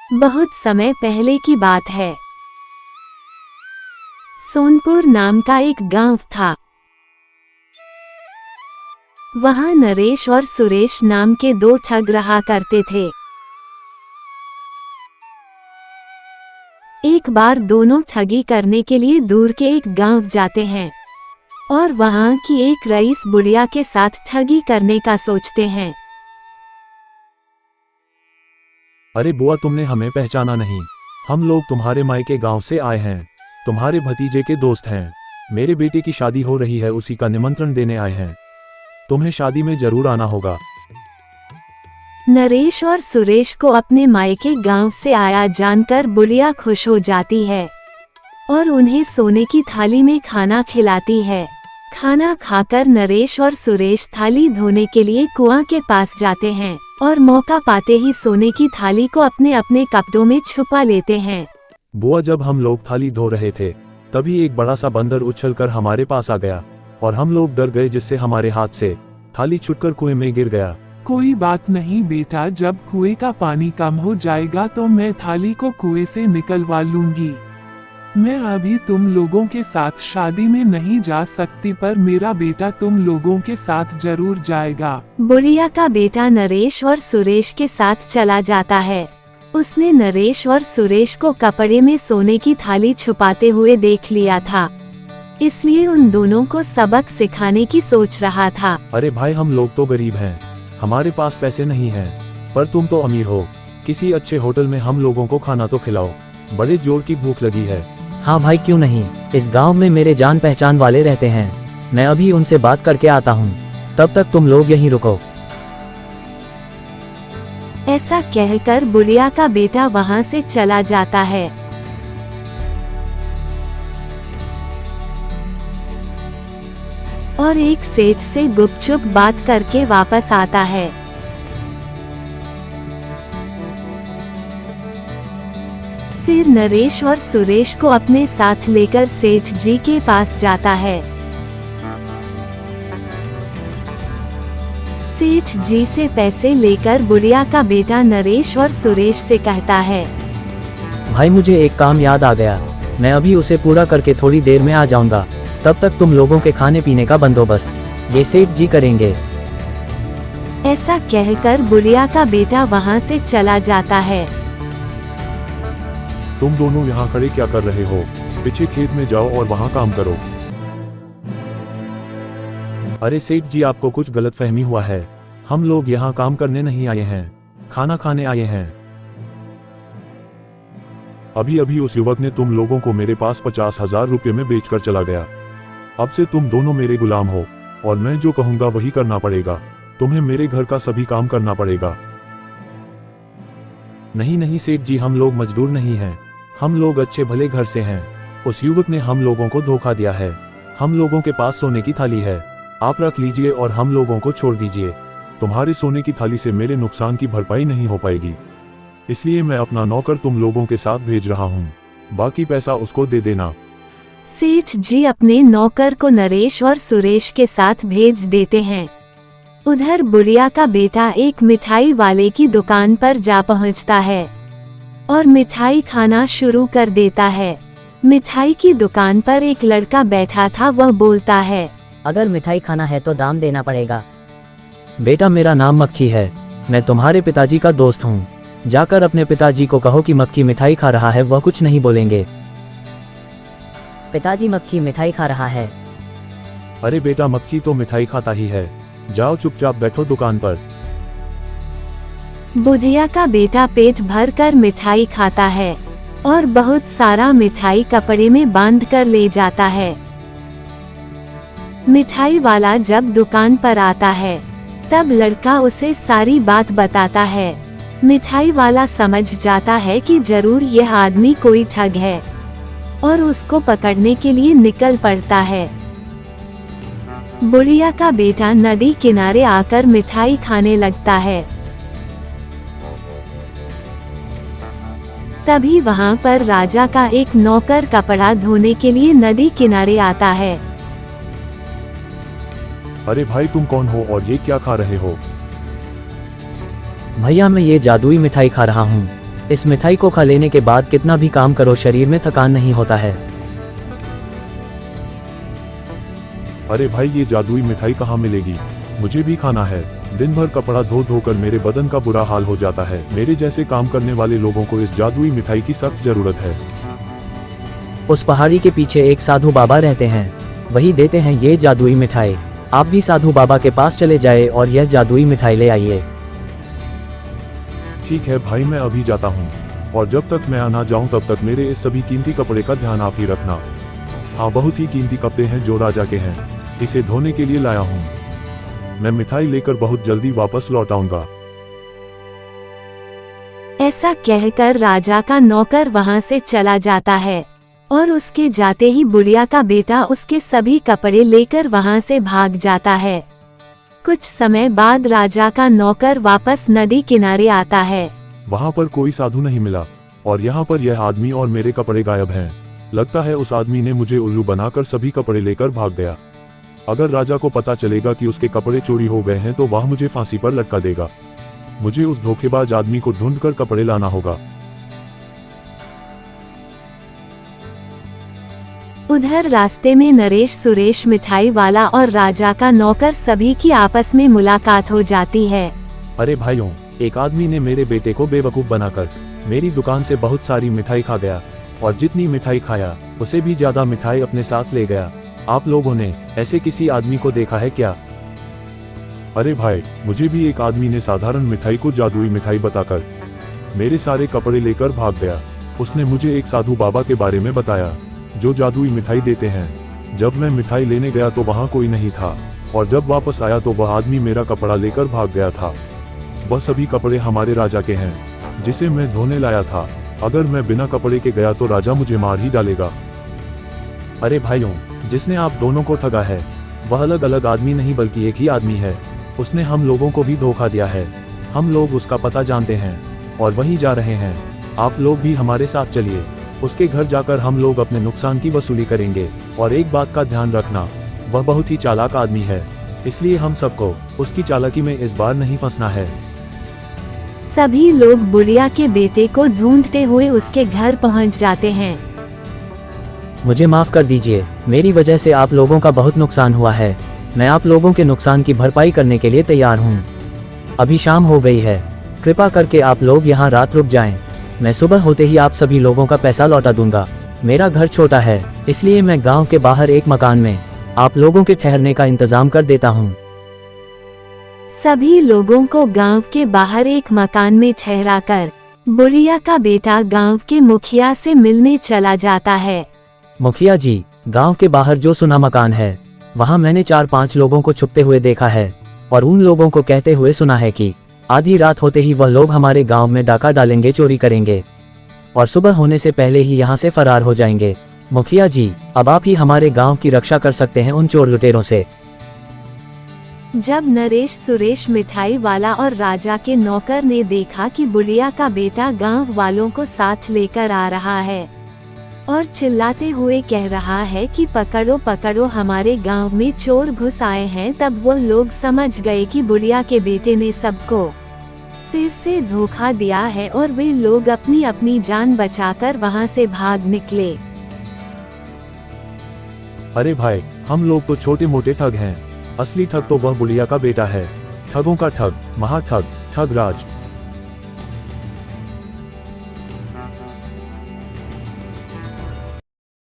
बहुत समय पहले की बात है। सोनपुर नाम का एक गांव था। वहां नरेश और सुरेश नाम के दो ठग रहा करते थे। एक बार दोनों ठगी करने के लिए दूर के एक गांव जाते हैं और वहां की एक रईस बुढ़िया के साथ ठगी करने का सोचते हैं। अरे बुआ, तुमने हमें पहचाना नहीं? हम लोग तुम्हारे मायके गांव से आए हैं, तुम्हारे भतीजे के दोस्त हैं। मेरे बेटे की शादी हो रही है, उसी का निमंत्रण देने आए हैं। तुम्हें शादी में जरूर आना होगा। नरेश और सुरेश को अपने मायके गांव से आया जानकर बुढ़िया खुश हो जाती है और उन्हें सोने की थाली में खाना खिलाती है। खाना खाकर नरेश और सुरेश थाली धोने के लिए कुआं के पास जाते हैं और मौका पाते ही सोने की थाली को अपने अपने कपड़ों में छुपा लेते हैं। बुआ, जब हम लोग थाली धो रहे थे तभी एक बड़ा सा बंदर उछलकर हमारे पास आ गया और हम लोग डर गए, जिससे हमारे हाथ से थाली छूटकर कुएं में गिर गया। कोई बात नहीं बेटा, जब कुएं का पानी कम हो जाएगा तो मैं थाली को कुएं से निकलवा लूंगी। मैं अभी तुम लोगों के साथ शादी में नहीं जा सकती, पर मेरा बेटा तुम लोगों के साथ जरूर जाएगा। बुढ़िया का बेटा नरेश और सुरेश के साथ चला जाता है। उसने नरेश और सुरेश को कपड़े में सोने की थाली छुपाते हुए देख लिया था, इसलिए उन दोनों को सबक सिखाने की सोच रहा था। अरे भाई, हम लोग तो गरीब हैं, हमारे पास पैसे नहीं हैं, पर तुम तो अमीर हो। किसी अच्छे होटल में हम लोगों को खाना तो खिलाओ, बड़े जोर की भूख लगी है। हाँ भाई, क्यों नहीं। इस गांव में मेरे जान पहचान वाले रहते हैं, मैं अभी उनसे बात करके आता हूँ। तब तक तुम लोग यहीं रुको। ऐसा कहकर बुढ़िया का बेटा वहां से चला जाता है। और एक सेठ से गुपचुप बात करके वापस आता है। फिर नरेश और सुरेश को अपने साथ लेकर सेठ जी के पास जाता है। सेठ जी से पैसे लेकर बुढ़िया का बेटा नरेश और सुरेश से कहता है, भाई मुझे एक काम याद आ गया, मैं अभी उसे पूरा करके थोड़ी देर में आ जाऊंगा। तब तक तुम लोगों के खाने पीने का बंदोबस्त ये सेठ जी करेंगे। ऐसा कहकर बुढ़िया का बेटा वहां से चला जाता है। तुम दोनों यहाँ खड़े क्या कर रहे हो? पीछे खेत में जाओ और वहाँ काम करो। अरे सेठ जी, आपको कुछ गलतफहमी हुआ है। हम लोग यहाँ काम करने नहीं आए हैं, खाना खाने आए हैं। अभी अभी उस युवक ने तुम लोगों को मेरे पास 50,000 रुपये में बेचकर चला गया। अब से तुम दोनों मेरे गुलाम हो और मैं जो कहूँगा वही करना पड़ेगा। तुम्हें मेरे घर का सभी काम करना पड़ेगा। नहीं नहीं सेठ जी, हम लोग मजदूर नहीं हैं, हम लोग अच्छे भले घर से हैं। उस युवक ने हम लोगों को धोखा दिया है। हम लोगों के पास सोने की थाली है, आप रख लीजिए और हम लोगों को छोड़ दीजिए। तुम्हारे सोने की थाली से मेरे नुकसान की भरपाई नहीं हो पाएगी, इसलिए मैं अपना नौकर तुम लोगों के साथ भेज रहा हूँ, बाकी पैसा उसको दे देना। सेठ जी अपने नौकर को नरेश और सुरेश के साथ भेज देते हैं। उधर बुढ़िया का बेटा एक मिठाई वाले की दुकान पर जा पहुंचता है और मिठाई खाना शुरू कर देता है। मिठाई की दुकान पर एक लड़का बैठा था, वह बोलता है, अगर मिठाई खाना है तो दाम देना पड़ेगा। बेटा, मेरा नाम मक्खी है, मैं तुम्हारे पिताजी का दोस्त हूँ। जाकर अपने पिताजी को कहो कि मक्खी मिठाई खा रहा है, वह कुछ नहीं बोलेंगे। पिताजी, मक्खी मिठाई खा रहा है। अरे बेटा, मक्खी तो मिठाई खाता ही है, जाओ चुपचाप बैठो दुकान पर। बुढ़िया का बेटा पेट भर कर मिठाई खाता है और बहुत सारा मिठाई कपड़े में बांध कर ले जाता है। मिठाई वाला जब दुकान पर आता है तब लड़का उसे सारी बात बताता है। मिठाई वाला समझ जाता है कि जरूर यह आदमी कोई ठग है और उसको पकड़ने के लिए निकल पड़ता है। बुढ़िया का बेटा नदी किनारे आकर मिठाई खाने लगता है। तभी वहां पर राजा का एक नौकर कपड़ा धोने के लिए नदी किनारे आता है। अरे भाई, तुम कौन हो और ये क्या खा रहे हो? भैया, मैं ये जादुई मिठाई खा रहा हूँ। इस मिठाई को खा लेने के बाद कितना भी काम करो शरीर में थकान नहीं होता है। अरे भाई, ये जादुई मिठाई कहाँ मिलेगी? मुझे भी खाना है। दिन भर कपड़ा धो धोकर मेरे बदन का बुरा हाल हो जाता है। मेरे जैसे काम करने वाले लोगों को इस जादुई मिठाई की सख्त जरूरत है। उस पहाड़ी के पीछे एक साधु बाबा रहते हैं, वही देते हैं ये जादुई मिठाई। आप भी साधु बाबा के पास चले जाए और यह जादुई मिठाई ले आइए। ठीक है भाई, मैं अभी जाता हूँ, और जब तक मैं ना जाऊँ तब तक मेरे इस सभी कीमती कपड़े का ध्यान आप ही रखना। हाँ, बहुत ही कीमती कपड़े हैं जो राजा के हैं। इसे धोने के लिए लाया हूँ। मैं मिठाई लेकर बहुत जल्दी वापस लौट आऊंगा। ऐसा कहकर राजा का नौकर वहां से चला जाता है और उसके जाते ही बुढ़िया का बेटा उसके सभी कपड़े लेकर वहां से भाग जाता है। कुछ समय बाद राजा का नौकर वापस नदी किनारे आता है। वहाँ पर कोई साधु नहीं मिला और यहाँ पर यह आदमी और मेरे कपड़े गायब हैं। लगता है उस आदमी ने मुझे उल्लू बनाकर सभी कपड़े लेकर भाग गया। अगर राजा को पता चलेगा कि उसके कपड़े चोरी हो गए हैं तो वह मुझे फांसी पर लटका देगा। मुझे उस धोखेबाज आदमी को ढूंढकर कपड़े लाना होगा। उधर रास्ते में नरेश, सुरेश, मिठाई वाला और राजा का नौकर सभी की आपस में मुलाकात हो जाती है। अरे भाइयों, एक आदमी ने मेरे बेटे को बेवकूफ बनाकर मेरी दुकान से बहुत सारी मिठाई खा गया और जितनी मिठाई खाया उसे भी ज्यादा मिठाई अपने साथ ले गया। आप लोगों ने ऐसे किसी आदमी को देखा है क्या? अरे भाई, मुझे भी एक आदमी ने साधारण मिठाई को जादुई मिठाई बताकर मेरे सारे कपड़े लेकर भाग गया। उसने मुझे एक साधु बाबा के बारे में बताया जो जादुई मिठाई देते हैं। जब मैं मिठाई लेने गया तो वहाँ कोई नहीं था और जब वापस आया तो वह आदमी मेरा कपड़ा लेकर भाग गया था। वह सभी कपड़े हमारे राजा के हैं जिसे मैं धोने लाया था। अगर मैं बिना कपड़े के गया तो राजा मुझे मार ही डालेगा। अरे भाइयों, जिसने आप दोनों को ठगा है वह अलग अलग आदमी नहीं बल्कि एक ही आदमी है। उसने हम लोगों को भी धोखा दिया है। हम लोग उसका पता जानते हैं और वहीं जा रहे हैं। आप लोग भी हमारे साथ चलिए। उसके घर जाकर हम लोग अपने नुकसान की वसूली करेंगे। और एक बात का ध्यान रखना, वह बहुत ही चालाक आदमी है, इसलिए हम सबको उसकी चालाकी में इस बार नहीं फंसना है। सभी लोग बुढ़िया के बेटे को ढूंढते हुए उसके घर पहुंच जाते हैं। मुझे माफ कर दीजिए, मेरी वजह से आप लोगों का बहुत नुकसान हुआ है। मैं आप लोगों के नुकसान की भरपाई करने के लिए तैयार हूँ। अभी शाम हो गई है, कृपा करके आप लोग यहाँ रात रुक जाएं। मैं सुबह होते ही आप सभी लोगों का पैसा लौटा दूंगा। मेरा घर छोटा है, इसलिए मैं गांव के बाहर एक मकान में आप लोगों के ठहरने का इंतजाम कर देता हूँ। सभी लोगों को गांव के बाहर एक मकान में ठहराकर बुढ़िया का बेटा गांव के मुखिया से मिलने चला जाता है। मुखिया जी, गांव के बाहर जो सुना मकान है वहां मैंने 4-5 लोगों को छुपते हुए देखा है और उन लोगों को कहते हुए सुना है कि आधी रात होते ही वह लोग हमारे गांव में डाका डालेंगे, चोरी करेंगे और सुबह होने से पहले ही यहां से फरार हो जाएंगे। मुखिया जी, अब आप ही हमारे गांव की रक्षा कर सकते हैं उन चोर लुटेरों से। जब नरेश, सुरेश, मिठाई वाला और राजा के नौकर ने देखा कि बुढ़िया का बेटा गांव वालों को साथ लेकर आ रहा है और चिल्लाते हुए कह रहा है कि पकड़ो पकड़ो, हमारे गांव में चोर घुस आए हैं, तब वो लोग समझ गए कि बुढ़िया के बेटे ने सबको फिर से धोखा दिया है और वे लोग अपनी अपनी जान बचाकर वहां से भाग निकले। अरे भाई, हम लोग तो छोटे मोटे ठग हैं। असली ठग तो वह बुढ़िया का बेटा है। ठगों का ठग, महाठग, ठगराज।